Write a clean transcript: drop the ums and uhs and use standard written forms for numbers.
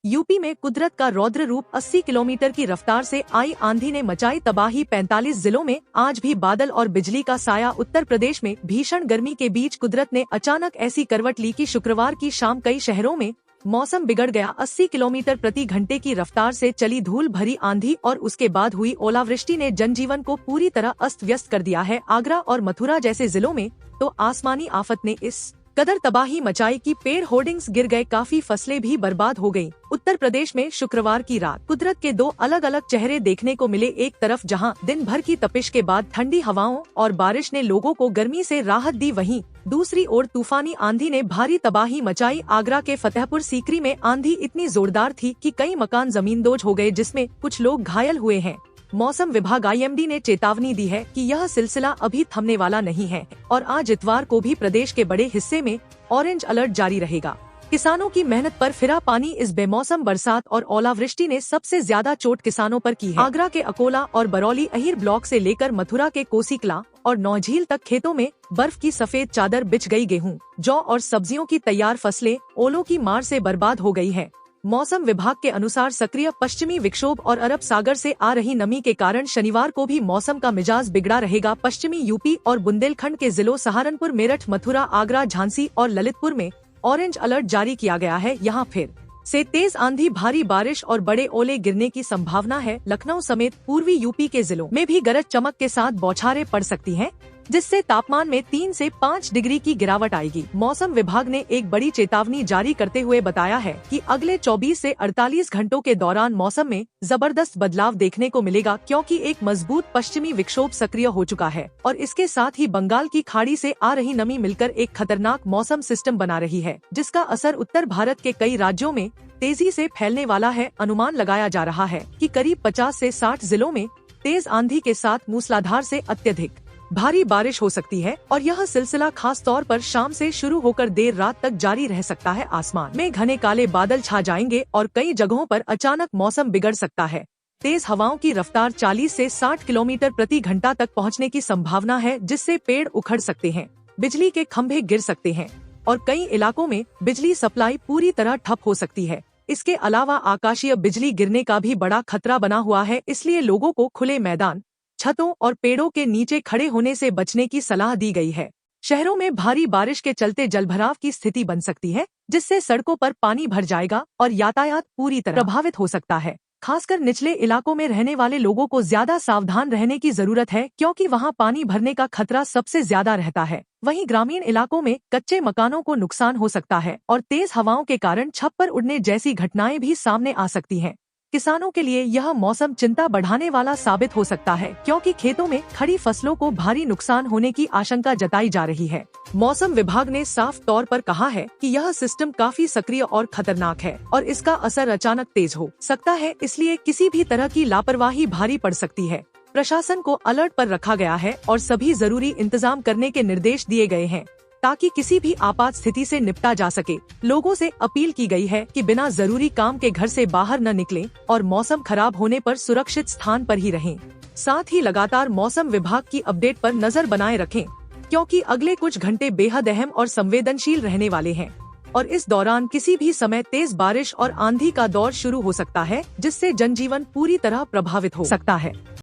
UP में कुदरत का रौद्र रूप 80 किलोमीटर की रफ्तार से आई आंधी ने मचाई तबाही। 45 जिलों में आज भी बादल और बिजली का साया। उत्तर प्रदेश में भीषण गर्मी के बीच कुदरत ने अचानक ऐसी करवट ली कि शुक्रवार की शाम कई शहरों में मौसम बिगड़ गया। 80 किलोमीटर प्रति घंटे की रफ्तार से चली धूल भरी आंधी और उसके बाद हुई ओलावृष्टि ने जनजीवन को पूरी तरह अस्त व्यस्त कर दिया है। आगरा और मथुरा जैसे जिलों में तो आसमानी आफत ने इस कदर तबाही मचाई कि पेड़ होर्डिंग्स गिर गए, काफी फसलें भी बर्बाद हो गईं। उत्तर प्रदेश में शुक्रवार की रात कुदरत के दो अलग अलग चेहरे देखने को मिले। एक तरफ जहां दिन भर की तपिश के बाद ठंडी हवाओं और बारिश ने लोगों को गर्मी से राहत दी, वहीं दूसरी ओर तूफानी आंधी ने भारी तबाही मचाई। आगरा के फतेहपुर सीकरी में आंधी इतनी जोरदार थी कि कई मकान जमींदोज हो गए, जिसमें कुछ लोग घायल हुए हैं। मौसम विभाग IMD ने चेतावनी दी है कि यह सिलसिला अभी थमने वाला नहीं है और आज इतवार को भी प्रदेश के बड़े हिस्से में ऑरेंज अलर्ट जारी रहेगा। किसानों की मेहनत पर फिरा पानी। इस बेमौसम बरसात और ओलावृष्टि ने सबसे ज्यादा चोट किसानों पर की है। आगरा के अकोला और बरौली अहीर ब्लॉक से लेकर मथुरा के कोसीकला और नौझील तक खेतों में बर्फ की सफेद चादर बिछ गई। गेहूं, जौ और सब्जियों की तैयार फसलें ओलों की मार से बर्बाद हो गई है। मौसम विभाग के अनुसार सक्रिय पश्चिमी विक्षोभ और अरब सागर से आ रही नमी के कारण शनिवार को भी मौसम का मिजाज बिगड़ा रहेगा। पश्चिमी यूपी और बुंदेलखंड के जिलों सहारनपुर, मेरठ, मथुरा, आगरा, झांसी और ललितपुर में ऑरेंज अलर्ट जारी किया गया है। यहाँ फिर से तेज आंधी, भारी बारिश और बड़े ओले गिरने की संभावना है। लखनऊ समेत पूर्वी यूपी के जिलों में भी गरज चमक के साथ बौछारें पड़ सकती हैं, जिससे तापमान में 3 से 5 डिग्री की गिरावट आएगी। मौसम विभाग ने एक बड़ी चेतावनी जारी करते हुए बताया है कि अगले 24 से 48 घंटों के दौरान मौसम में जबरदस्त बदलाव देखने को मिलेगा, क्योंकि एक मजबूत पश्चिमी विक्षोभ सक्रिय हो चुका है और इसके साथ ही बंगाल की खाड़ी से आ रही नमी मिलकर एक खतरनाक मौसम सिस्टम बना रही है, जिसका असर उत्तर भारत के कई राज्यों में तेजी से फैलने वाला है। अनुमान लगाया जा रहा है कि करीब 50 से 60 जिलों में तेज आंधी के साथ मूसलाधार से अत्यधिक भारी बारिश हो सकती है और यह सिलसिला खास तौर पर शाम से शुरू होकर देर रात तक जारी रह सकता है। आसमान में घने काले बादल छा जाएंगे और कई जगहों पर अचानक मौसम बिगड़ सकता है। तेज हवाओं की रफ्तार 40 से 60 किलोमीटर प्रति घंटा तक पहुंचने की संभावना है, जिससे पेड़ उखड़ सकते हैं, बिजली के खंभे गिर सकते हैं और कई इलाकों में बिजली सप्लाई पूरी तरह ठप हो सकती है। इसके अलावा आकाशीय बिजली गिरने का भी बड़ा खतरा बना हुआ है, इसलिए लोगों को खुले मैदान, छतों और पेड़ों के नीचे खड़े होने से बचने की सलाह दी गई है। शहरों में भारी बारिश के चलते जलभराव की स्थिति बन सकती है, जिससे सड़कों पर पानी भर जाएगा और यातायात पूरी तरह प्रभावित हो सकता है। खासकर निचले इलाकों में रहने वाले लोगों को ज्यादा सावधान रहने की जरूरत है, क्योंकि वहां पानी भरने का खतरा सबसे ज्यादा रहता है। वहीं ग्रामीण इलाकों में कच्चे मकानों को नुकसान हो सकता है और तेज हवाओं के कारण छत पर उड़ने जैसी घटनाएं भी सामने आ सकती हैं। किसानों के लिए यह मौसम चिंता बढ़ाने वाला साबित हो सकता है, क्योंकि खेतों में खड़ी फसलों को भारी नुकसान होने की आशंका जताई जा रही है। मौसम विभाग ने साफ तौर पर कहा है कि यह सिस्टम काफी सक्रिय और खतरनाक है और इसका असर अचानक तेज हो सकता है, इसलिए किसी भी तरह की लापरवाही भारी पड़ सकती है। प्रशासन को अलर्ट पर रखा गया है और सभी जरूरी इंतजाम करने के निर्देश दिए गए हैं, ताकि किसी भी आपात स्थिति से निपटा जा सके। लोगों से अपील की गई है कि बिना जरूरी काम के घर से बाहर न निकलें और मौसम खराब होने पर सुरक्षित स्थान पर ही रहें। साथ ही लगातार मौसम विभाग की अपडेट पर नजर बनाए रखें, क्योंकि अगले कुछ घंटे बेहद अहम और संवेदनशील रहने वाले हैं और इस दौरान किसी भी समय तेज बारिश और आंधी का दौर शुरू हो सकता है, जिससे जनजीवन पूरी तरह प्रभावित हो सकता है।